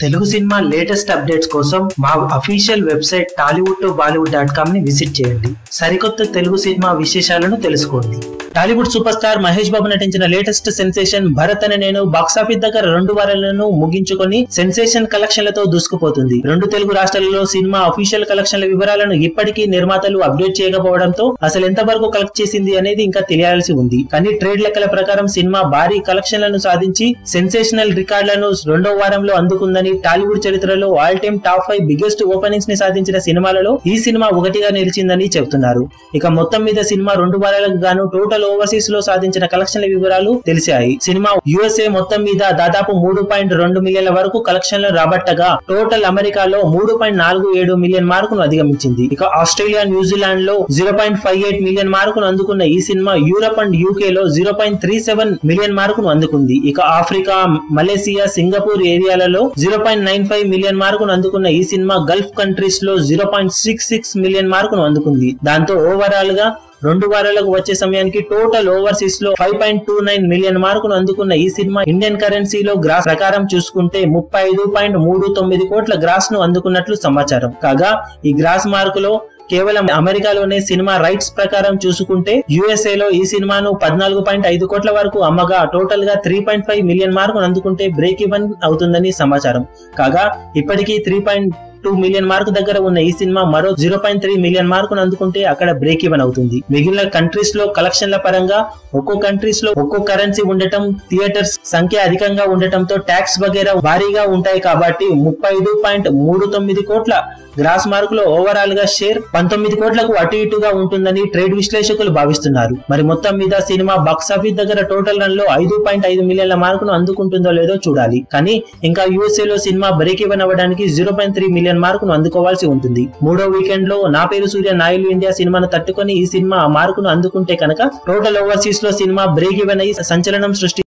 Telugu cinema latest updates కోసం మా official website tollywood2bollywood.com ని విజిట్ చేయండి. సరికొత్త తెలుగు సినిమా విశేషాలను తెలుసుకోండి. టాలీవుడ్ సూపర్ స్టార్ మహేష్ బాబు నటించిన లేటెస్ట్ సెన్సేషన్ భరత్ అనే నేను బాక్సాఫీస్ దగ్గర 2 వారాలను ముగించుకొని సెన్సేషన్ కలెక్షన్లతో దూసుకుపోతుంది. 2 తెలుగు రాష్ట్రాలలో సినిమా అఫీషియల్ కలెక్షన్ల వివరాలను ఇప్పటికీ నిర్మాతలు అప్డేట్ చేయకపోవడంతో అసలు ఎంత వరకు కలెక్ట్ చేసింది అనేది ఇంకా తెలియాల్సి ఉంది. కానీ ట్రేడ్ లెక్కల ప్రకారం సినిమా భారీ కలెక్షన్లను సాధించి సెన్సేషనల్ రికార్డులను 2వ వారంలో అందుకుందని, టాలీవుడ్ చరిత్రలో all time top 5 biggest openings ని సాధించిన సినిమాలలో ఈ సినిమా ఒకటిగా నిలిచిందని చెబుతున్నారు. ఇక మొత్తం మీద సినిమా 2 వారాలకు గాను టోటల్ ఓవర్సీస్ లో సాధించిన కలెక్షన్ల వివరాలు తెలిసాయి. సినిమా యుఎస్ఏ మొత్తం మీద దాదాపు 3.2 మిలియన్ల వరకు కలెక్షన్లు రాబట్టగా టోటల్ అమెరికాలో 3.47 మిలియన్ మార్కును అధిగమించింది. ఇక ఆస్ట్రేలియా, న్యూజిలాండ్ లో 0.58 మిలియన్ మార్కును అందుకున్న ఈ సినిమా యూరప్ అండ్ యూకే లో 0.37 మిలియన్ మార్కును అందుకుంది. ఇక ఆఫ్రికా, మలేసియా, సింగపూర్ ఏరియాలలో 0.95 మిలియన్ మార్కును అందుకున్న ఈ సినిమా గల్ఫ్ కంట్రీస్ లో 0.66 మిలియన్ మార్కును అందుకుంది. దాంతో ఓవరాల్ గా 2 వారాలకు వచ్చే సమయానికి టోటల్ ఓవర్సీస్ లో 5.29 మిలియన్ మార్కును అందుకున్న ఈ సినిమా ఇండియన్ కరెన్సీలో గ్రాస్ ప్రకారం చూసుకుంటే 35.39 కోట్ల గ్రాస్ ను అందుకున్నట్లు సమాచారం. కాగా ఈ గ్రాస్ మార్కులో కేవలం అమెరికాలోనే సినిమా రైట్స్ ప్రకారం చూసుకుంటే యుఎస్ఏ లో ఈ సినిమాను 14.5 కోట్ల వరకు అమ్మగా టోటల్ గా 3.5 మిలియన్ మార్కును అందుకుంటే బ్రేక్ ఈవెన్ అవుతుందని సమాచారం. కాగా ఇప్పటికీ 3.2 మిలియన్ మార్కు దగ్గర ఉన్న ఈ సినిమా మరో 0.3 మిలియన్ మార్కును అందుకుంటే అక్కడ బ్రేక్ ఈవెన్ అవుతుంది. మిగిలిన కంట్రీస్ లో కలెక్షన్ల పరంగా ఒక్కో కంట్రీస్ లో ఒక్కో కరెన్సీ ఉండటం, థియేటర్స్ సంఖ్య అధికంగా ఉండటంతో ట్యాక్స్ వగేరా భారీగా ఉంటాయి కాబట్టి 35.39 కోట్ల గ్రాస్ మార్కులో ఓవరాల్ గా షేర్ 19 కోట్లకు అటు ఇటుగా ఉంటుందని ట్రేడ్ విశ్లేషకులు భావిస్తున్నారు. మరి మొత్తం మీద సినిమా బాక్సాఫీస్ దగ్గర టోటల్ రన్ లో 5.5 మిలియన్ల మార్కును అందుకుంటుందో లేదో చూడాలి. కానీ ఇంకా యుఎస్ఏ లో సినిమా బ్రేక్ ఈవెన్ అవ్వడానికి 0.3 మిలియన్ మార్కును అందుకోవాల్సి ఉంటుంది. 3వ వీకెండ్ లో నా పేరు సూర్య నాయుడు ఇండియా సినిమాను తట్టుకొని ఈ సినిమా ఆ మార్కును అందుకుంటే కనుక టోటల్ ఓవర్సీస్ లో సినిమా బ్రేక్ ఈవెన్ అయ్యి సంచలనం సృష్టి.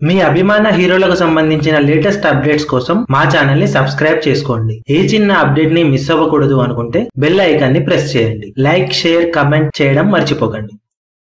మీ అభిమాన హీరోలకు సంబంధించిన లేటెస్ట్ అప్డేట్స్ కోసం మా ఛానల్ ని సబ్స్క్రైబ్ చేసుకోండి. ఏ చిన్న అప్డేట్ ని మిస్ అవ్వకూడదు అనుకుంటే బెల్ ఐకాన్ ని ప్రెస్ చేయండి. లైక్, షేర్, కమెంట్ చేయడం మర్చిపోకండి.